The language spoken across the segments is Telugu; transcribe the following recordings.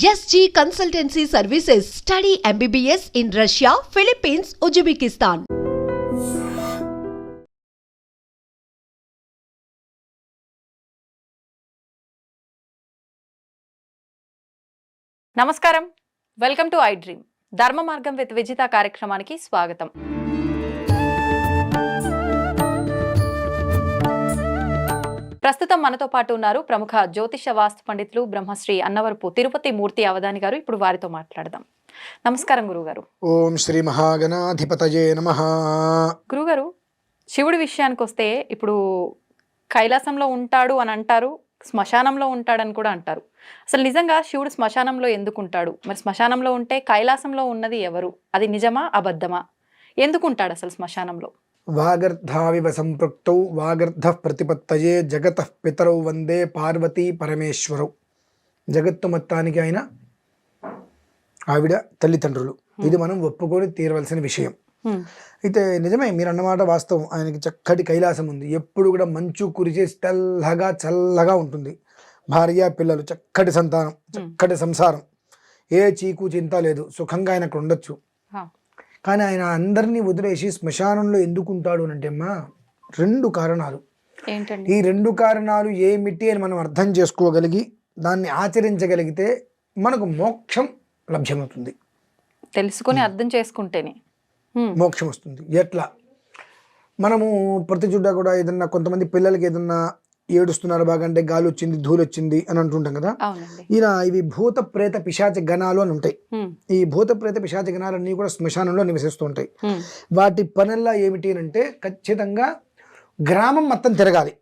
SG Consultancy Services. Study MBBS in Russia, Philippines, Uzbekistan. నమస్కారం, వెల్కమ్ టు ఐ డ్రీమ్. ధర్మ మార్గం విత్ విజిత కార్యక్రమానికి స్వాగతం. ప్రస్తుతం మనతో పాటు ఉన్నారు ప్రముఖ జ్యోతిష వాస్తు పండితులు బ్రహ్మశ్రీ అన్నవరపు తిరుపతి మూర్తి అవధాని గారు. ఇప్పుడు వారితో మాట్లాడదాం. నమస్కారం గురుగారు. ఓం శ్రీ మహాగణాధిపతయే నమః. గురుగారు, శివుడి విషయానికి వస్తే ఇప్పుడు కైలాసంలో ఉంటాడు అని అంటారు, శ్మశానంలో ఉంటాడని కూడా అంటారు. అసలు నిజంగా శివుడు శ్మశానంలో ఎందుకు ఉంటాడు? మరి శ్మశానంలో ఉంటే కైలాసంలో ఉన్నది ఎవరు? అది నిజమా అబద్ధమా? ఎందుకు ఉంటాడు అసలు శ్మశానంలో? వాగర్ధావివ సంపృక్తౌ వాగర్ధ ప్రతిపత్తయే జగతః పితరౌ వందే పార్వతీ పరమేశ్వరౌ. జగత్తు మొత్తానికి ఆయన ఆవిడ తల్లిదండ్రులు. ఇది మనం ఒప్పుకొని తీరవలసిన విషయం. అయితే నిజమే, మీరు అన్నమాట వాస్తవం. ఆయనకి చక్కటి కైలాసం ఉంది. ఎప్పుడు కూడా మంచు కురిచేసి తెల్లగా చల్లగా ఉంటుంది. భార్య పిల్లలు, చక్కటి సంతానం, చక్కటి సంసారం, ఏ చీకు చింత లేదు. సుఖంగా ఆయన అక్కడ ఉండొచ్చు. కానీ ఆయన అందరినీ వదిలేసి శ్మశానంలో ఎందుకు ఉంటాడు అని అంటే అమ్మా, రెండు కారణాలు. ఈ రెండు కారణాలు ఏమిటి అని మనం అర్థం చేసుకోగలిగి దాన్ని ఆచరించగలిగితే మనకు మోక్షం లభ్యమవుతుంది. తెలుసుకొని అర్థం చేసుకుంటేనే మోక్షం వస్తుంది. ఎట్లా? మనము ప్రతి చుట్ట కూడా ఏదన్నా కొంతమంది పిల్లలకి ఏదన్నా ఏడుస్తున్నారు బాగా అంటే గాలి వచ్చింది, ధూళి వచ్చింది అని అంటుంటాం కదా. ఇవి భూత ప్రేత పిశాచ గణాలు అని ఉంటాయి. ఈ భూత ప్రేత పిశాచ గణాలన్నీ కూడా శ్మశానంలో నివసిస్తూ ఉంటాయి. వాటి పనుల్లో ఏమిటి అంటే ఖచ్చితంగా గ్రామం మొత్తం తిరగాలి.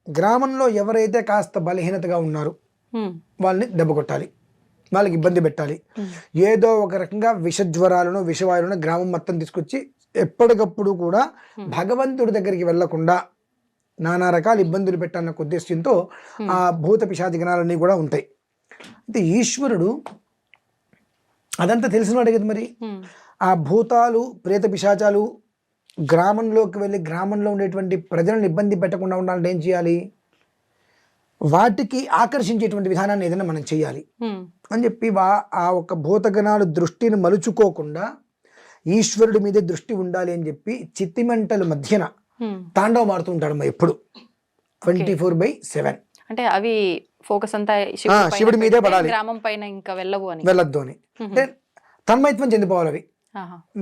గ్రామంలో ఎవరైతే కాస్త బలహీనతగా ఉన్నారో వాళ్ళని దెబ్బ కొట్టాలి, వాళ్ళకి ఇబ్బంది పెట్టాలి. ఏదో ఒక రకంగా విషజ్వరాలను విషవాయులను గ్రామం మొత్తం తీసుకొచ్చి ఎప్పటికప్పుడు కూడా భగవంతుడి దగ్గరికి వెళ్లకుండా నానా రకాల ఇబ్బందులు పెట్టాలన్న ఉద్దేశంతో ఆ భూత పిశాచి గణాలన్నీ కూడా ఉంటాయి. అయితే ఈశ్వరుడు అదంతా తెలిసినవాడే కదా. మరి ఆ భూతాలు ప్రేత పిశాచాలు గ్రామంలోకి వెళ్ళి గ్రామంలో ఉండేటువంటి ప్రజలను ఇబ్బంది పెట్టకుండా ఉండాలంటే ఏం చేయాలి? వాటికి ఆకర్షించేటువంటి విధానాన్ని ఏదైనా మనం చేయాలి అని చెప్పి ఆ ఒక భూతగణాలు దృష్టిని మలుచుకోకుండా ఈశ్వరుడి మీదే దృష్టి ఉండాలి అని చెప్పి చిత్తిమంటల మధ్యన తాండవం ఆడుతూ ఉంటాడు ఎప్పుడు 24/7. అంటే అవి ఫోకస్ అంతా శివుడి మీదే పడాలి, గ్రామం పైన ఇంకా వెళ్ళొద్దు అని. అంటే తన్మయత్వం చెందిపోవాలి అవి.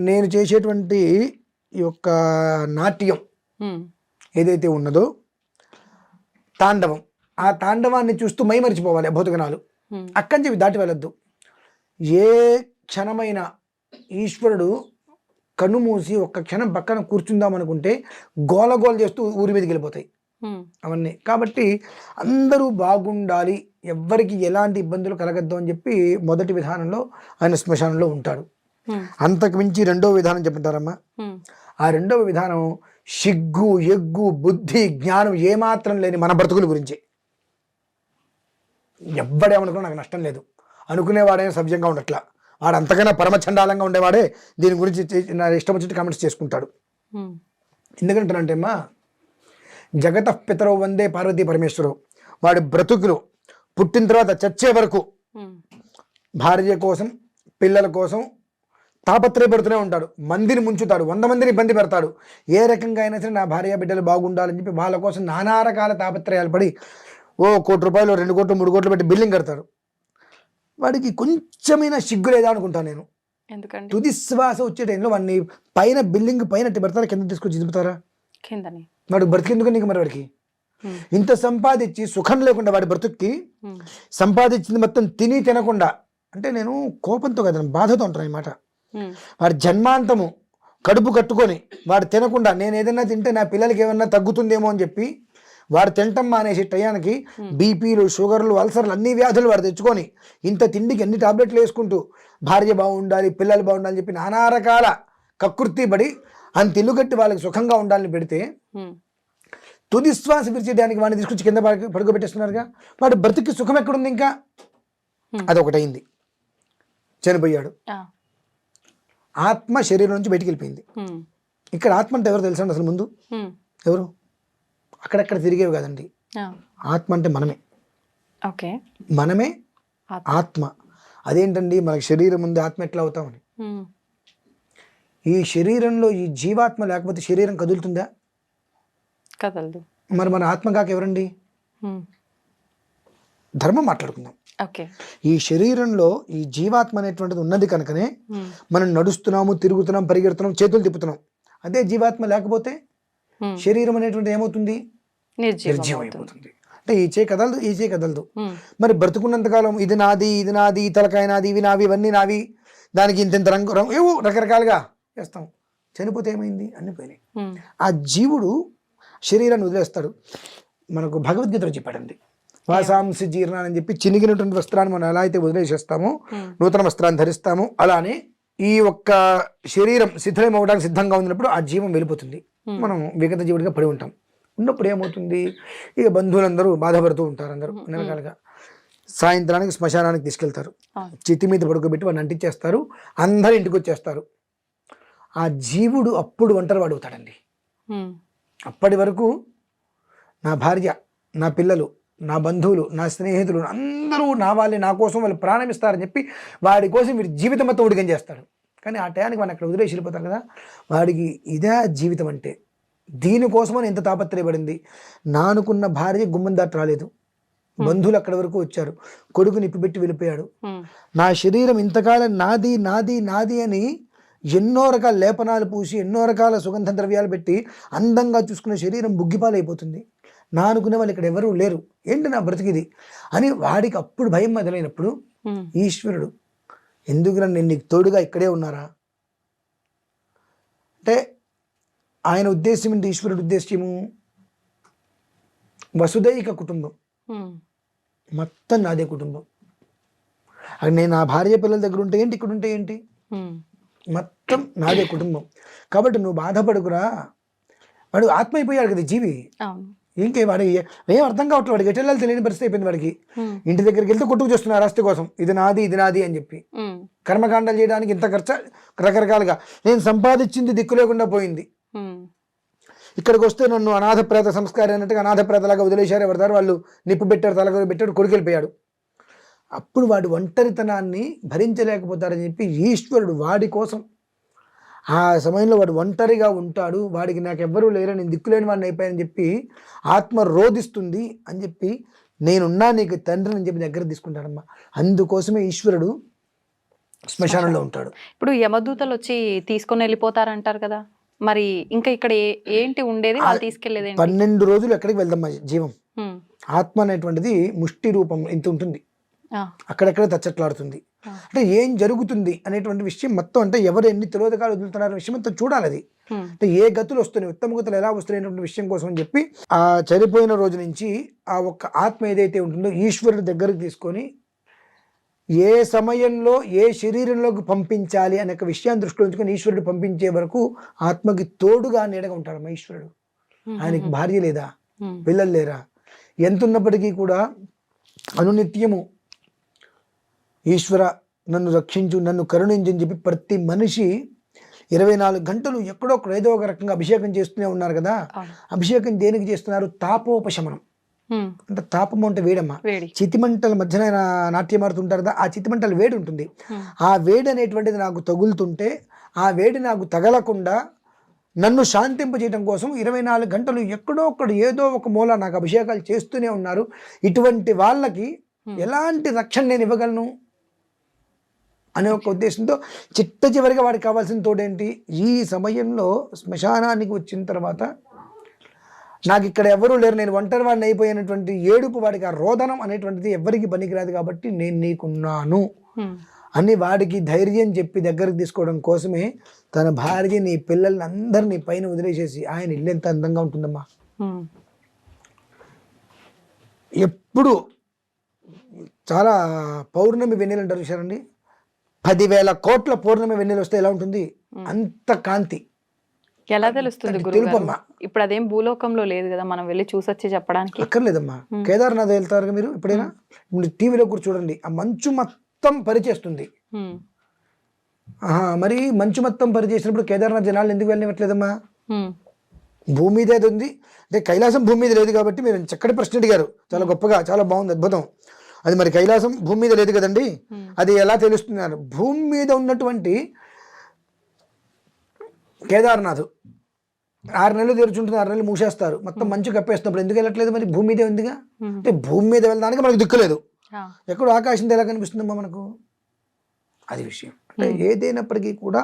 నేను చేసేటువంటి ఈ యొక్క నాట్యం ఏదైతే ఉన్నదో తాండవం, ఆ తాండవాన్ని చూస్తూ మై మరిచిపోవాలి భూతగణాలు. అక్కడి నుంచి దాటి వెళ్ళొద్దు. ఏ క్షణమైన ఈశ్వరుడు కన్ను మూసి ఒక్క క్షణం పక్కన కూర్చుందాం అనుకుంటే గోలగోల చేస్తూ ఊరి మీదకి వెళ్ళిపోతాయి అవన్నీ. కాబట్టి అందరూ బాగుండాలి, ఎవ్వరికి ఎలాంటి ఇబ్బందులు కలగద్దు అని చెప్పి మొదటి విధానంలో ఆయన శ్మశానంలో ఉంటాడు. అంతకు మించి రెండో విధానం చెప్తారమ్మా. ఆ రెండవ విధానం సిగ్గు ఎగ్గు బుద్ధి జ్ఞానం ఏమాత్రం లేని మన బ్రతుకుల గురించి. ఎవ్వడేమనుకున్నా నాకు నష్టం లేదు అనుకునేవాడైనా సవ్యంగా ఉండట్లా. వాడు అంతకన్నా పరమచండాలంగా ఉండేవాడే దీని గురించి నా ఇష్టం వచ్చినట్టు కామెంట్స్ చేసుకుంటాడు. ఎందుకంటానంటే అమ్మా, జగతః పితరౌ వందే పార్వతీ పరమేశ్వరౌ. వాడి బ్రతుకులు పుట్టిన తర్వాత చచ్చే వరకు భార్య కోసం పిల్లల కోసం తాపత్రయపడుతూనే ఉంటాడు. మందిని ముంచుతాడు, 100 మందిని ఇబ్బంది పెడతాడు. ఏ రకంగా అయినా సరే నా భార్య బిడ్డలు బాగుండాలని చెప్పి వాళ్ళ కోసం నానా రకాల తాపత్రయాలు పడి 1 కోటి రూపాయలు 2 కోట్లు 3 కోట్లు పెట్టి బిల్డింగ్ కడతాడు. వాడికి కొంచెమైనా సిగ్గు లేదా అనుకుంటాను నేను. ఎందుకంటే తుది శ్వాస వచ్చే టైంలో వాడిని పైన బిల్డింగ్ పైన పెడతారా, కింద తీసుకొచ్చి దింపుతారా? వాడు బ్రతికేందుకు నీకు? మరి వాడికి ఇంత సంపాదించి సుఖం లేకుండా వాడి బ్రతుక్కి సంపాదించింది మొత్తం తిని తినకుండా, అంటే నేను కోపంతో కదా బాధతో ఉంటాను అన్నమాట. వాడి జన్మాంతము కడుపు కట్టుకొని వాడు తినకుండా నేను ఏదైనా తింటే నా పిల్లలకి ఏమన్నా తగ్గుతుందేమో అని చెప్పి వాడు తింటం మానేసి టయానికి బీపీలు షుగర్లు అల్సర్లు అన్ని వ్యాధులు వాడు తెచ్చుకొని ఇంత తిండికి ఎన్ని టాబ్లెట్లు వేసుకుంటూ భార్య బాగుండాలి పిల్లలు బాగుండాలని చెప్పి నానా రకాల కకృతి పడి అంత ఇల్లు కట్టి వాళ్ళకి సుఖంగా ఉండాలని పెడితే తుది శ్వాస విడిచేయడానికి వాడిని తీసుకొచ్చి కింద పడుకోబెట్టేస్తున్నారుగా. వాడు బ్రతికి సుఖం ఎక్కడుంది? ఇంకా అదొకటైంది, చనిపోయాడు. ఆత్మ శరీరం నుంచి బయటికి వెళ్ళిపోయింది. ఇక్కడ ఆత్మ అంటే ఎవరు తెలుసండి అసలు? ముందు ఎవరు? అక్కడక్కడ తిరిగేవి కదండి. ఆత్మ అంటే మనమే. మనమే ఆత్మ. అదేంటండి మనకి శరీరం ఉంది, ఆత్మ ఎట్లా అవుతామని. ఈ శరీరంలో ఈ జీవాత్మ లేకపోతే శరీరం కదులుతుందా? కదలదు. మరి మన ఆత్మ కాక ఎవరండి? ధర్మం మాట్లాడుకుందాం. ఈ శరీరంలో ఈ జీవాత్మ అనేటువంటిది ఉన్నది కనుకనే మనం నడుస్తున్నాము, తిరుగుతున్నాం, పరిగెడుతున్నాం, చేతులు తిప్పుతున్నాం. అదే జీవాత్మ లేకపోతే శరీరం అనేటువంటి ఏమవుతుంది? నిర్జీవం అయిపోతుంది. అంటే ఈ చేయి కదలదు, ఈ చేయి కదలదు. మరి బ్రతుకున్నంతకాలం ఇది నాది, ఇది నాది, తలకాయ నాది, ఇవి నావి, ఇవన్నీ నావి, దానికి ఇంత రంగు ఏవో రకరకాలుగా చేస్తాం. చనిపోతే ఏమైంది? అన్ని పోయినాయి. ఆ జీవుడు శరీరాన్ని వదిలేస్తాడు. మనకు భగవద్గీతలో చెప్పాడండి, వాసాంసి జీర్ణ అని చెప్పి చినిగినటువంటి వస్త్రాన్ని మనం ఎలా అయితే వదిలేసేస్తామో, నూతన వస్త్రాన్ని ధరిస్తామో, అలానే ఈ ఒక్క శరీరం శిథిలం అవ్వడానికి సిద్ధంగా ఉన్నప్పుడు ఆ జీవం వెళ్ళిపోతుంది. మనం విగత జీవుడిగా పడి ఉంటాం. ఉన్నప్పుడు ఏమవుతుంది? ఇక బంధువులందరూ బాధపడుతూ ఉంటారు. అందరూ వెనకాలుగా సాయంత్రానికి శ్మశానానికి తీసుకెళ్తారు. చితి మీద పడుకోబెట్టి వాడిని అంటించేస్తారు. అందరూ ఇంటికి వచ్చేస్తారు. ఆ జీవుడు అప్పుడు ఒంటరి వాడుతాడండి. అప్పటి వరకు నా భార్య, నా పిల్లలు, నా బంధువులు, నా స్నేహితులు అందరూ నా వాళ్ళే, నా కోసం వాళ్ళు ప్రాణం ఇస్తారని చెప్పి వాడి కోసం వీడి జీవితం మొత్తం ఉడిగం చేస్తాడు. కానీ ఆ టయానికి వాడిని అక్కడ వదిలేసి వెళ్ళిపోతారు కదా. వాడికి ఇదే జీవితం అంటే. దీనికోసమని ఎంత తాపత్రయపడింది. నానుకున్న భార్య గుమ్మం దాటి రాలేదు, బంధువులు అక్కడి వరకు వచ్చారు, కొడుకు నిప్పిపెట్టి వెళ్ళిపోయాడు. నా శరీరం ఇంతకాలం నాది నాది నాది అని ఎన్నో రకాల లేపనాలు పూసి, ఎన్నో రకాల సుగంధ ద్రవ్యాలు పెట్టి అందంగా చూసుకున్న శరీరం బుగ్గిపాలైపోతుంది. నా అనుకునే వాళ్ళు ఇక్కడ ఎవరూ లేరు, ఏంటి నా బ్రతికిది అని వాడికి అప్పుడు భయం మొదలైనప్పుడు ఈశ్వరుడు ఎందుకు నేను నీకు తోడుగా ఇక్కడే ఉన్నారా అంటే, ఆయన ఉద్దేశం ఏంటి? ఈశ్వరుడు ఉద్దేశ్యము వసుదైక కుటుంబం, మొత్తం నాదే కుటుంబం. అది నేను నా భార్య పిల్లల దగ్గర ఉంటే ఏంటి, ఇక్కడ ఉంటే ఏంటి, మొత్తం నాదే కుటుంబం. కాబట్టి నువ్వు బాధపడుకురా. వాడు ఆత్మ అయిపోయాడు కదా జీవి. ఇంకే వాడు ఏం అర్థం కావట్లేదు. వాడికి ఎటెళ్ళాలి తెలియని పరిస్థితి అయిపోయింది వాడికి. ఇంటి దగ్గరికి వెళ్తే కొట్టుకు చేస్తున్నారు ఆస్తి కోసం, ఇది నాది ఇది నాది అని చెప్పి. కర్మకాండాలు చేయడానికి ఇంత ఖర్చు, రకరకాలుగా. నేను సంపాదించింది దిక్కు లేకుండా పోయింది. ఇక్కడికి వస్తే నన్ను అనాథ ప్రేత సంస్కారం అన్నట్టుగా అనాథ ప్రేతలాగా వదిలేశారు. ఎవరిదారు వాళ్ళు నిప్పు పెట్టారు, తలగొర పెట్టాడు, కొడుకు వెళ్ళిపోయాడు. అప్పుడు వాడు ఒంటరితనాన్ని భరించలేకపోతారని చెప్పి ఈశ్వరుడు వాడి కోసం ఆ సమయంలో వాడు ఒంటరిగా ఉంటాడు. వాడికి నాకు ఎవ్వరూ లేరు, నేను దిక్కులేని వాడిని అయిపోయానని చెప్పి ఆత్మ రోధిస్తుంది అని చెప్పి, నేనున్నా నీకు తండ్రిని అని చెప్పి దగ్గర తీసుకుంటాడమ్మా. అందుకోసమే ఈశ్వరుడు శ్మశానంలో ఉంటాడు. ఇప్పుడు యమదూతలు వచ్చి తీసుకొని వెళ్ళిపోతారంటారు కదా, మరి ఇంకా ఇక్కడ ఏంటి ఉండేది? వాళ్ళు తీసుకెళ్లేది 12 రోజులు ఎక్కడికి వెళ్దామా జీవం. ఆత్మ అనేటువంటిది ముష్టి రూపం ఇంత ఉంటుంది, అక్కడెక్కడ తచ్చట్లాడుతుంది. అంటే ఏం జరుగుతుంది అనేటువంటి విషయం మొత్తం, అంటే ఎవరు ఎన్ని తిరోధకాలు వదులుతున్నారనే విషయం మొత్తం చూడాలి. అది అంటే ఏ గతులు వస్తున్నాయి, ఉత్తమ గతులు ఎలా వస్తున్నాయి అనేటువంటి విషయం కోసం అని చెప్పి ఆ చనిపోయిన రోజు నుంచి ఆ ఒక్క ఆత్మ ఏదైతే ఉంటుందో ఈశ్వరుడి దగ్గరకు తీసుకొని ఏ సమయంలో ఏ శరీరంలోకి పంపించాలి అనే విషయాన్ని దృష్టిలో ఉంచుకొని ఈశ్వరుడు పంపించే వరకు ఆత్మకి తోడుగా నీడగా ఉంటాడు ఈశ్వరుడు. ఆయనకి భార్య లేదా, పిల్లలు లేరా, ఎంత ఉన్నప్పటికీ కూడా అనునిత్యము ఈశ్వర నన్ను రక్షించు, నన్ను కరుణించు అని చెప్పి ప్రతి మనిషి 24 గంటలు ఎక్కడో ఏదో ఒక రకంగా అభిషేకం చేస్తూనే ఉన్నారు కదా. అభిషేకం దేనికి చేస్తున్నారు? తాపోపశమనం. అంటే తాపము అంటే వేడమ్మా. చితిమంటల మధ్యన నాట్యం ఆడుతుంటారు కదా, ఆ చితిమంటల వేడి ఉంటుంది. ఆ వేడి అనేటువంటిది నాకు తగులుతుంటే ఆ వేడి నాకు తగలకుండా నన్ను శాంతింపజేయడం కోసం 24 గంటలు ఎక్కడో ఒక్కడు ఏదో ఒక మూల నాకు అభిషేకాలు చేస్తూనే ఉన్నారు. ఇటువంటి వాళ్ళకి ఎలాంటి రక్షణ నేను ఇవ్వగలను అనే ఒక ఉద్దేశంతో చిట్ట చివరిగా వాడికి కావాల్సిన తోడేంటి? ఈ సమయంలో శ్మశానానికి వచ్చిన తర్వాత నాకు ఇక్కడ ఎవరూ లేరు, నేను ఒంటరి వాడిని అయిపోయినటువంటి ఏడుపు, వాడికి ఆ రోదనం అనేటువంటిది ఎవరికి పనికిరాదు కాబట్టి నేను నీకున్నాను అని వాడికి ధైర్యం చెప్పి దగ్గరికి తీసుకోవడం కోసమే తన భార్య, నీ పిల్లల్ని అందరినీ పైన వదిలేసేసి, ఆయన ఇల్లు ఎంత అందంగా ఉంటుందమ్మా. ఎప్పుడు చాలా పౌర్ణమి వెన్నెలు అంటారు చూసారండి, 10,000 కోట్ల పౌర్ణమి వెన్నెలు వస్తే ఎలా ఉంటుంది అంత కాంతి. ఎలా తెలుస్తుంది గురువుగారు? ఇప్పుడు అదేం భూలోకంలో లేదు కదా, మనం వెళ్ళి చూసొచ్చి చెప్పడానికి అక్కర్లేదమ్మా. కేదార్నాథ్ వెళ్తారు మీరు ఎప్పుడైనా? టీవీలో కూడా చూడండి, ఆ మంచు మొత్తం పరిచేస్తుంది. మరి మంచు మొత్తం పరిచేసినప్పుడు కేదార్నాథ్ జనాలు ఎందుకు వెళ్ళనివ్వట్లేదమ్మా? భూమి మీద ఉంది అంటే కైలాసం భూమి మీద లేదు కాబట్టి మీరు చక్కటి ప్రశ్న అడిగారు, చాలా గొప్పగా, చాలా బాగుంది, అద్భుతం. అది మరి కైలాసం భూమి మీద లేదు కదండి, అది ఎలా తెలుస్తున్నారు? భూమి మీద ఉన్నటువంటి కేదార్నాథ్ 6 నెలలు తెరుచుంటుంది, 6 నెలలు మూసేస్తారు, మొత్తం మంచు కప్పేస్తున్నప్పుడు ఎందుకు వెళ్ళట్లేదు? మరి భూమి మీదే ఉందిగా. అంటే భూమి మీద వెళ్ళడానికి మనకు దిక్కులేదు, ఎక్కడో ఆకాశం ఎలా కనిపిస్తుందమ్మా మనకు? అది విషయం. అంటే ఏదైనప్పటికీ కూడా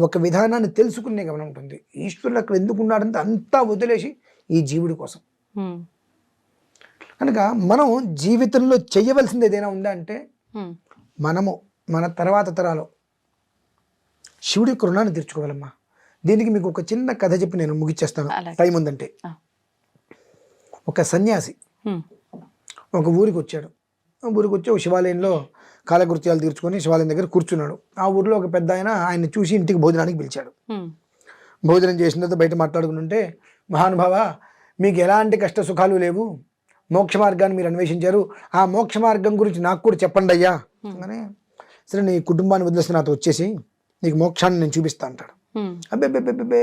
ఒక విధానాన్ని తెలుసుకునే గమనం ఉంటుంది. ఈశ్వరుడు అక్కడ ఎందుకు ఉన్నాడంటే అంతా వదిలేసి ఈ జీవుడి కోసం. కనుక మనం జీవితంలో చెయ్యవలసింది ఏదైనా ఉందా అంటే మనము మన తర్వాత తరాలు శివుడి యొక్క రుణాన్ని తీర్చుకోవాలమ్మా. దీనికి మీకు ఒక చిన్న కథ చెప్పి నేను ముగిచ్చేస్తాను, టైం ఉందంటే. ఒక సన్యాసి ఒక ఊరికి వచ్చాడు. ఊరికి వచ్చి ఒక శివాలయంలో కాలకృత్యాలు తీర్చుకొని శివాలయం దగ్గర కూర్చున్నాడు. ఆ ఊరిలో ఒక పెద్ద ఆయన చూసి ఇంటికి భోజనానికి పిలిచాడు. భోజనం చేసిన తర్వాత బయట మాట్లాడుకుంటుంటే, మహానుభావ మీకు ఎలాంటి కష్ట సుఖాలు లేవు, మోక్ష మార్గాన్ని మీరు అన్వేషించారు, ఆ మోక్ష మార్గం గురించి నాకు కూడా చెప్పండి అయ్యా అని. సరే నీ కుటుంబాన్ని వదిలేసి నాతో వచ్చేసి నీకు మోక్షాన్ని నేను చూపిస్తా అంటాడు. అబ్బే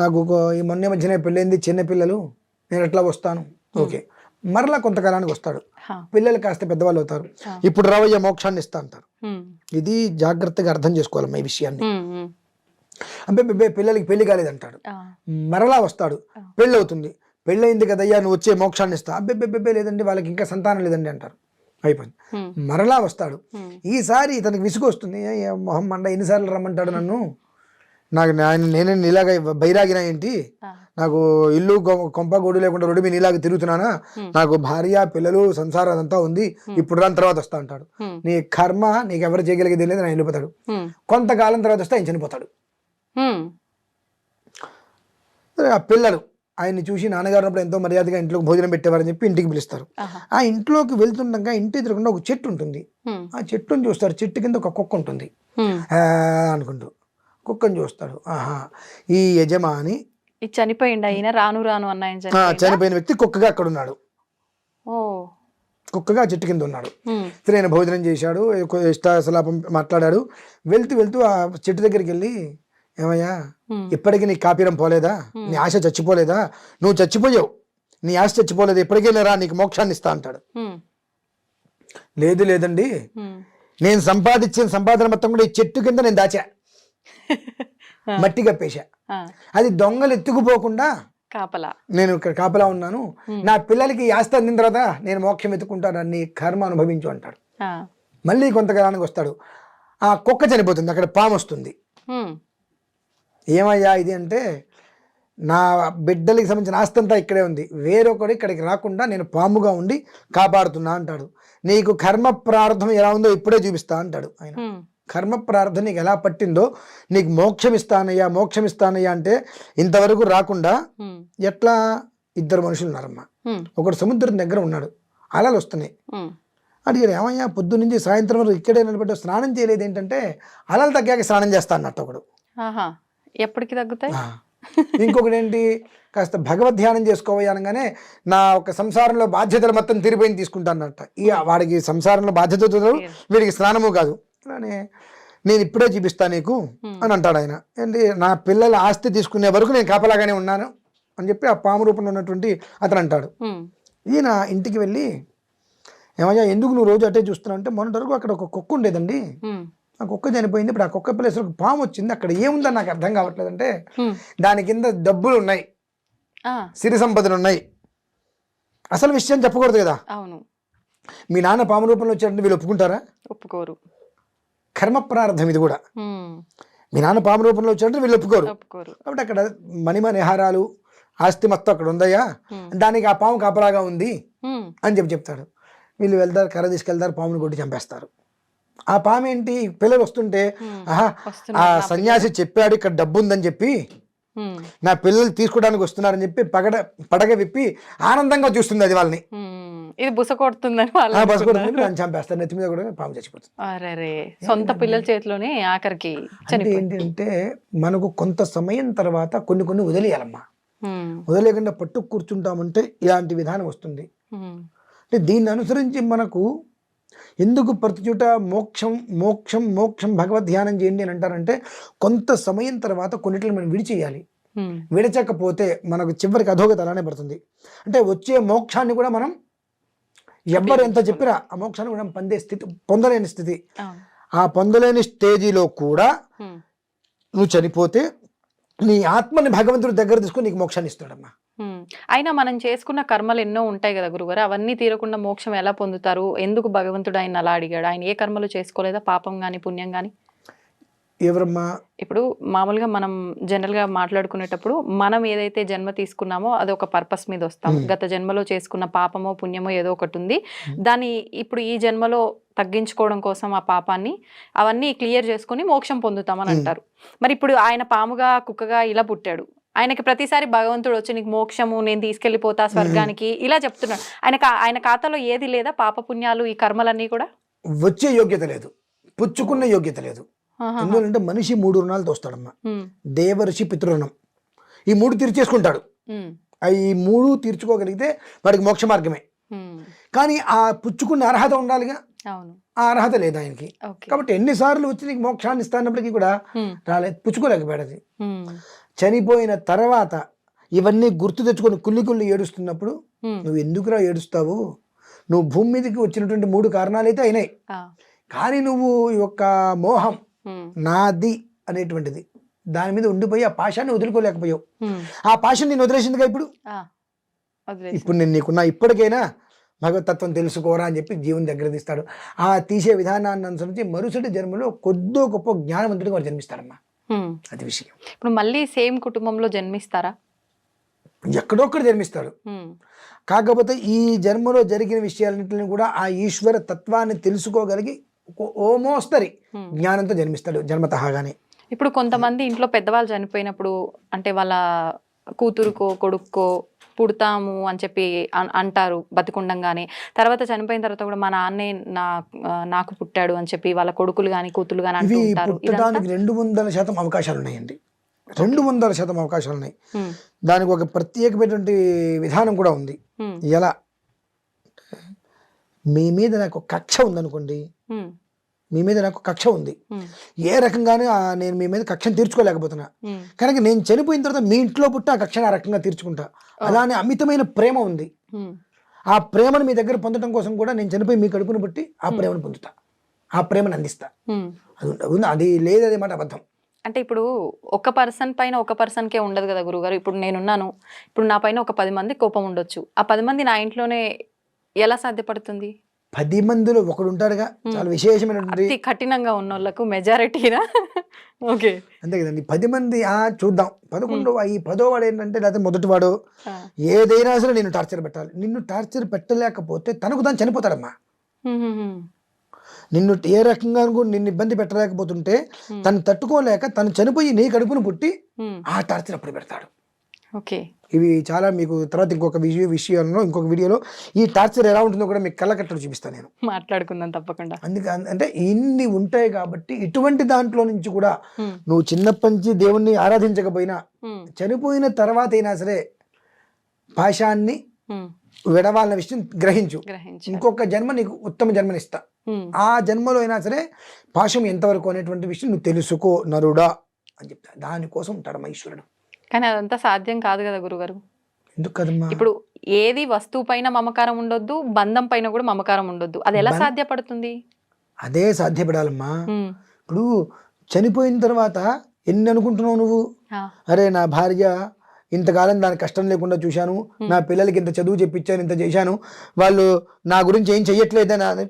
నాకు ఈ మొన్న మధ్యనే పెళ్ళైంది, చిన్న పిల్లలు, నేను ఎట్లా వస్తాను? ఓకే, మరలా కొంతకాలానికి వస్తాడు, పిల్లలు కాస్త పెద్దవాళ్ళు అవుతారు, ఇప్పుడు రావయ్య మోక్షాన్ని ఇస్తా అంటారు. ఇది జాగ్రత్తగా అర్థం చేసుకోవాలమ్మా ఈ విషయాన్ని. అబ్బే పిల్లలకి పెళ్లి కాలేదంటాడు, మరలా వస్తాడు, పెళ్ళి అవుతుంది, పెళ్ళయింది కదయ్యా నువ్వు వచ్చే మోక్షాన్ని ఇస్తా. అబ్బే లేదండి వాళ్ళకి ఇంకా సంతానం లేదండి అంటారు. అయిపోయింది. మరలా వస్తాడు, ఈసారి ఇతనికి విసుగు వస్తుంది, మొహం మండ ఎన్నిసార్లు రమ్మంటాడు నన్ను, నాకు నేనే నీలాగా బైరాగినా ఏంటి, నాకు ఇల్లు కొంప గోడు లేకుండా రోడ్డు మీద నీలాగా తిరుగుతున్నానా, నాకు భార్య పిల్లలు సంసారం అదంతా ఉంది, ఇప్పుడు దాని తర్వాత వస్తా అంటాడు. నీ కర్మ, నీకు ఎవరు చేయగలిగేది లేదు, ఆయన వెళ్ళిపోతాడు. కొంతకాలం తర్వాత వస్తే ఆయన చనిపోతాడు. ఆ పిల్లలు ఆయన్ని చూసి నాన్నగారు ఉన్నప్పుడు ఎంతో మర్యాదగా ఇంట్లోకి భోజనం పెట్టేవారని చెప్పి ఇంటికి పిలుస్తారు. ఆ ఇంట్లోకి వెళ్తుండగా ఇంటి ఎదురుకుండా ఒక చెట్టు ఉంటుంది. ఆ చెట్టుని చూస్తారు, చెట్టు కింద ఒక కుక్క ఉంటుంది అనుకుంటూ కుక్కను చూస్తాడు. ఆహా, ఈ యజమాని చనిపోయింది అయినా రాను రాను అన్న చనిపోయిన వ్యక్తి కుక్కగా అక్కడ ఉన్నాడు, కుక్కగా చెట్టు కింద ఉన్నాడు. ఆయన భోజనం చేశాడు, ఇష్టాసలాపం మాట్లాడాడు. వెళ్తూ ఆ చెట్టు దగ్గరికి వెళ్ళి, ఏమయ్యా ఇప్పటికీ నీ కాపీరం పోలేదా, నీ ఆశ చచ్చిపోలేదా, నువ్వు చచ్చిపోయావు, నీ ఆశ చచ్చిపోలేదు, ఎప్పటికైనా రా నీకు మోక్షాన్ని ఇస్తా అంటాడు. లేదండి, నేను సంపాదించిన సంపాదన మొత్తం కూడా ఈ చెట్టు కింద నేను దాచా, మట్టి కప్పేశా, అది దొంగలు ఎత్తుకుపోకుండా నేను ఇక్కడ కాపలా ఉన్నాను, నా పిల్లలకి ఆస్తి అందిన తర్వాత నేను మోక్షం ఎత్తుకుంటాను, నీ కర్మ అనుభవించు అంటాడు. మళ్ళీ కొంతకాలానికి వస్తాడు, ఆ కుక్క చనిపోతుంది, అక్కడ పాము వస్తుంది. ఏమయ్యా ఇది అంటే, నా బిడ్డలకి సంబంధించిన ఆస్తి అంతా ఇక్కడే ఉంది, వేరొకడు ఇక్కడికి రాకుండా నేను పాముగా ఉండి కాపాడుతున్నా అంటాడు. నీకు కర్మ ప్రారంధం ఎలా ఉందో ఇప్పుడే చూపిస్తా అంటాడు ఆయన. కర్మ ప్రార్థన నీకు ఎలా పట్టిందో నీకు మోక్షం ఇస్తానయ్యా అంటే ఇంతవరకు రాకుండా ఎట్లా? ఇద్దరు మనుషులు ఉన్నారమ్మా. ఒకడు సముద్రం దగ్గర ఉన్నాడు, అలలు వస్తున్నాయి. అడిగారు, ఏమయ్యా పొద్దు నుంచి సాయంత్రం వరకు ఇక్కడే నిలబడ్డా, స్నానం చేయలేదు ఏంటంటే, అలలు తగ్గాక స్నానం చేస్తా అన్నట్టు ఒకడు. ఎప్పటికి తగ్గుతాయి. ఇంకొకటి ఏంటి, కాస్త భగవద్ ధ్యానం చేసుకోవయ్యా అనగానే, నా ఒక సంసారంలో బాధ్యతలు మొత్తం తీరిపోయింది తీసుకుంటానట. ఇక వాడికి సంసారంలో బాధ్యతలు, వీడికి స్నానము కాదు. అలానే నేను ఇప్పుడే చూపిస్తా నీకు అని అంటాడు ఆయన. ఏంటి, నా పిల్లల ఆస్తి తీసుకునే వరకు నేను కాపలాగానే ఉన్నాను అని చెప్పి ఆ పాము రూపంలో ఉన్నటువంటి అతను అంటాడు. ఈయన ఇంటికి వెళ్ళి, ఏమయ్యా ఎందుకు నువ్వు రోజు అట్టే చూస్తున్నావు అంటే, మొన్నటి వరకు అక్కడ ఒక కుక్క ఉండేదండి, ఆ కుక్క చనిపోయింది, ఇప్పుడు ఆ కుక్క ప్లేస్లో ఒక పాము వచ్చింది, అక్కడ ఏముందని నాకు అర్థం కావట్లేదు అంటే, దాని కింద డబ్బులు ఉన్నాయి, సిరి సంపదలు ఉన్నాయి. అసలు విషయం చెప్పకూడదు కదా. మీ నాన్న పాము రూపంలో వచ్చారంటే వీళ్ళు ఒప్పుకుంటారా? ఒప్పుకోరు. కర్మ ప్రారంధం ఇది కూడా. మీ నాన్న పాము రూపంలో వచ్చారంటే వీళ్ళు ఒప్పుకోరు. కాబట్టి అక్కడ మణిమణిహారాలు ఆస్తి మొత్తం అక్కడ ఉందయ్యా, దానికి ఆ పాము కాపలాగా ఉంది అని చెప్తాడు. వీళ్ళు వెళ్తారు, కర్ర తీసుకెళ్తారు, పాముని కొట్టి చంపేస్తారు. ఆ పాము ఏంటి, పిల్లలు వస్తుంటే, ఆహా ఆ సన్యాసి చెప్పాడు ఇక్కడ డబ్బు ఉందని చెప్పి, నా పిల్లలు తీసుకోవడానికి వస్తున్నారని చెప్పి పడగ విప్పి ఆనందంగా చూస్తుంది అది వాళ్ళని. ఇది బుస కొడుతుందని దాన్ని చంపేస్తారు, నెత్తి మీద కూడా పాము చచ్చిపోతుంది. సొంత పిల్లల చేతిలోనే ఆఖరికి. ఏంటంటే మనకు కొంత సమయం తర్వాత కొన్ని వదిలేయాలమ్మా. వదిలేకుండా పట్టు కూర్చుంటామంటే ఇలాంటి విధానం వస్తుంది. అంటే దీన్ని అనుసరించి మనకు ఎందుకు ప్రతి చోట మోక్షం భగవద్ ధ్యానం చేయండి అని అంటారంటే, కొంత సమయం తర్వాత కొన్నిటిని మనం విడిచేయాలి. విడచకపోతే మనకు చివరికి అధోగతి అలానే పడుతుంది. అంటే వచ్చే మోక్షాన్ని కూడా మనం ఎవ్వరు ఎంత చెప్పినా ఆ మోక్షాన్ని కూడా పొందే స్థితి, పొందలేని స్థితి. అవును. ఆ పొందలేని స్టేజిలో కూడా నువ్వు చనిపోతే నీ ఆత్మని భగవంతుడి దగ్గర తీసుకొని నీకు మోక్షాన్ని ఇస్తాడమ్మా. అయినా మనం చేసుకున్న కర్మలు ఎన్నో ఉంటాయి కదా గురుగారు, అవన్నీ తీరకుండా మోక్షం ఎలా పొందుతారు? ఎందుకు భగవంతుడు ఆయన అలా అడిగాడు? ఆయన ఏ కర్మలు చేసుకోలేదా, పాపం గాని పుణ్యం గాని? ఎవరమ్మా? ఇప్పుడు మామూలుగా మనం జనరల్ గా మాట్లాడుకునేటప్పుడు మనం ఏదైతే జన్మ తీసుకున్నామో అది ఒక పర్పస్ మీద వస్తాం. గత జన్మలో చేసుకున్న పాపమో పుణ్యమో ఏదో ఒకటి ఉంది, దాన్ని ఇప్పుడు ఈ జన్మలో తగ్గించుకోవడం కోసం ఆ పాపాన్ని అవన్నీ క్లియర్ చేసుకుని మోక్షం పొందుతామని అంటారు. మరి ఇప్పుడు ఆయన పాముగా కుక్కగా ఇలా పుట్టాడు, ఆయనకి ప్రతిసారి భగవంతుడు వచ్చి నీకు మోక్షము నేను తీసుకెళ్లిపోతా స్వర్గానికి ఇలా చెప్తున్నాడు. ఆయన ఖాతాలో ఏది లేదా? పాప పుణ్యాలు ఈ కర్మలన్నీ కూడా వచ్చే యోగ్యత లేదు, పుచ్చుకున్న యోగ్యత లేదు. ఎందుకంటే మనిషి 3 రుణాలు తోస్తాడమ్మా. దేవర్షి పితృణం, ఈ 3 తీర్చేసుకుంటాడు. ఈ 3 తీర్చుకోగలిగితే వాడికి మోక్ష మార్గమే. కానీ ఆ పుచ్చుకున్న అర్హత ఉండాలిగా, ఆ అర్హత లేదు ఆయనకి. కాబట్టి ఎన్నిసార్లు వచ్చి నీకు మోక్షాన్ని ఇస్తానప్పటికీ కూడా రాలేదు, పుచ్చుకోలేకపోయాడు. అది చనిపోయిన తర్వాత ఇవన్నీ గుర్తు తెచ్చుకొని కుళ్ళి ఏడుస్తున్నప్పుడు నువ్వు ఎందుకురా ఏడుస్తావు? నువ్వు భూమి మీదకి వచ్చినటువంటి 3 కారణాలు అయితే అయినాయి, కానీ నువ్వు ఈ యొక్క మోహం నాది అనేటువంటిది దాని మీద ఉండిపోయి ఆ పాశాన్ని వదులుకోలేకపోయావు. ఆ పాశం నేను వదిలేసిందిగా ఇప్పుడు నేను నీకున్నా, ఇప్పటికైనా భగవతత్వం తెలుసుకోరా అని చెప్పి జీవుని దగ్గర తీస్తాడు. ఆ తీసే విధానాన్ని అనుసరించి మరుసటి జన్మలో కొద్దో గొప్ప జ్ఞానవంతుడిగా వాడు జన్మిస్తాడమ్మా. అది విషయం. ఇప్పుడు మళ్ళీ సేమ్ కుటుంబంలో జన్మిస్తారా? ఎక్కడొక్కడ జన్మిస్తాడు. కాకపోతే ఈ జన్మలో జరిగిన విషయాలన్నింటినీ కూడా ఆ ఈశ్వర తత్వాన్ని తెలుసుకోగలిగి ఓమోస్తరి జ్ఞానంతో జన్మిస్తాడు జన్మతహాగానే. ఇప్పుడు కొంతమంది ఇంట్లో పెద్దవాళ్ళు చనిపోయినప్పుడు అంటే వాళ్ళ కూతురుకో కొడుక్కో పుడతాము అని చెప్పి అంటారు బతికుండంగానే, తర్వాత చనిపోయిన తర్వాత కూడా మా నాన్నే నాకు పుట్టాడు అని చెప్పి వాళ్ళ కొడుకులు గాని కూతురు గాని అంటూ ఉంటారు. పుట్టడానికి 200% అవకాశాలు ఉన్నాయండి, 200% అవకాశాలు ఉన్నాయి. దానికి ఒక ప్రత్యేకమైనటువంటి విధానం కూడా ఉంది. ఎలా మీ మీద నాకు కక్ష ఉందనుకోండి, మీ మీద నాకు కక్ష ఉంది, ఏ రకంగానే నేను మీ మీద కక్షను తీర్చుకోలేకపోతున్నా, కనుక నేను చనిపోయిన తర్వాత మీ ఇంట్లో పుట్టి ఆ కక్షను ఆ రకంగా తీర్చుకుంటా. అలానే అమితమైన ప్రేమ ఉంది, ఆ ప్రేమను మీ దగ్గర పొందడం కోసం కూడా నేను చనిపోయి మీ కడుపును పుట్టి ఆ ప్రేమను పొందుతా, ఆ ప్రేమను అందిస్తా. అది అది లేదు, అదే మాట అబద్ధం. అంటే ఇప్పుడు ఒక పర్సన్ పైన ఒక పర్సన్కే ఉండదు కదా గురుగారు. ఇప్పుడు నేనున్నాను, ఇప్పుడు నా పైన ఒక 10 మంది కోపం ఉండొచ్చు, ఆ 10 మంది నా ఇంట్లోనే ఎలా సాధ్యపడుతుంది? 10 మందిలో ఒకడు ఉంటాడుగా, చాలా విశేషమైనటువంటి కఠినంగా ఉన్న వాళ్ళకు మెజారిటీనా? ఓకే, అంతే కదండి. 10 మంది చూద్దాం, 11వ ఈ 10వ వాడు ఏంటంటే, లేకపోతే మొదటి వాడు ఏదైనా సరే నిన్ను టార్చర్ పెట్టాలి. నిన్ను టార్చర్ పెట్టలేకపోతే తనకు తాను చనిపోతాడమ్మా. నిన్ను ఏ రకంగా నిన్ను ఇబ్బంది పెట్టలేకపోతుంటే తను తట్టుకోలేక తను చనిపోయి నీ కడుపును పుట్టి ఆ టార్చర్ అప్పుడు పెడతాడు. ఓకే, ఇవి చాలా మీకు తర్వాత ఇంకొక విషయంలో ఇంకొక వీడియోలో ఈ టార్చర్ ఎలా ఉంటుందో కూడా మీకు కళ్ళకట్టలు చూపిస్తాను, నేను మాట్లాడుకుందాం తప్పకుండా. అంటే ఇన్ని ఉంటాయి కాబట్టి ఇటువంటి దాంట్లో నుంచి కూడా నువ్వు చిన్నప్పటి నుంచి దేవుణ్ణి ఆరాధించకపోయినా చనిపోయిన తర్వాత అయినా సరే పాశాన్ని విడవాలన్న విషయం గ్రహించు. ఇంకొక జన్మ నీకు ఉత్తమ జన్మనిస్తా, ఆ జన్మలో అయినా సరే పాశం ఎంతవరకు అనేటువంటి విషయం నువ్వు తెలుసుకో నరుడా అని చెప్తా. దానికోసం ఉంటాడు ఈశ్వరుడు. కానీ అదంతా సాధ్యం కాదు కదా గురుగారు. ఎందుకు కదమ్మా? ఇప్పుడు ఏది వస్తువు పైన మమకారం ఉండొద్దు, బంధం పైన కూడా మమకారం ఉండొద్దు, అది ఎలా సాధ్యపడుతుంది? అదే సాధ్యపడాలమ్మా. ఇప్పుడు చనిపోయిన తర్వాత ఎన్ని అనుకుంటున్నావు నువ్వు? అరే నా భార్య ఇంతకాలం దాని కష్టం లేకుండా చూశాను, నా పిల్లలకి ఇంత చదువు చెప్పించాను, ఇంత చేశాను, వాళ్ళు నా గురించి ఏం చెయ్యట్లేదని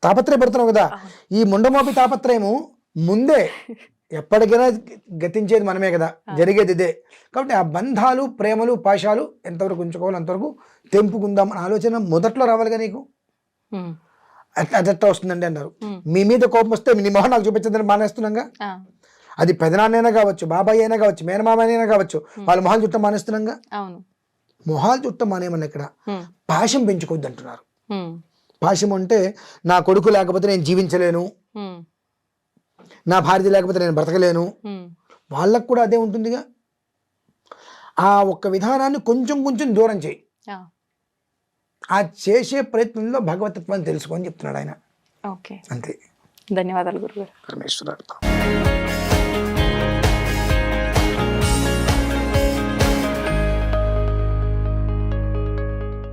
తాపత్రయపడుతున్నావు కదా. ఈ ముండమోపి తాపత్రయము ముందే ఎప్పటికైనా గతించేది మనమే కదా, జరిగేది ఇదే. కాబట్టి ఆ బంధాలు ప్రేమలు పాశాలు ఎంతవరకు ఉంచుకోవాలి అంతవరకు తెంపుకుందాం అన్న ఆలోచన మొదట్లో రావాలిగా నీకు. అదెట్లా వస్తుందండి అన్నారు. మీ మీద కోపం వస్తే నీ మొహం నాకు చూపించదని మానేస్తున్నాగా. అది పెదనాన్నైనా కావచ్చు, బాబాయ్ అయినా కావచ్చు, మేనమామ అయినా కావచ్చు, వాళ్ళ మొహాలు చుట్టం మానేస్తున్నాగా. మొహాలు చుట్టం మానేమన్నా ఇక్కడ పాశం పెంచుకోవద్దు అంటున్నారు. పాశం అంటే నా కొడుకు లేకపోతే నేను జీవించలేను, నా భార్య లేకపోతే నేను బ్రతకలేను, వాళ్ళకు కూడా అదే ఉంటుందిగా. ఆ ఒక్క విధానాన్ని కొంచెం కొంచెం దూరం చేయి. ఆ చేసే ప్రయత్నంలో భగవతత్వాన్ని తెలుసుకోని చెప్తున్నాడు ఆయన. ఓకే, అంతే. ధన్యవాదాలు గురుగారు. పరమేశ్వర.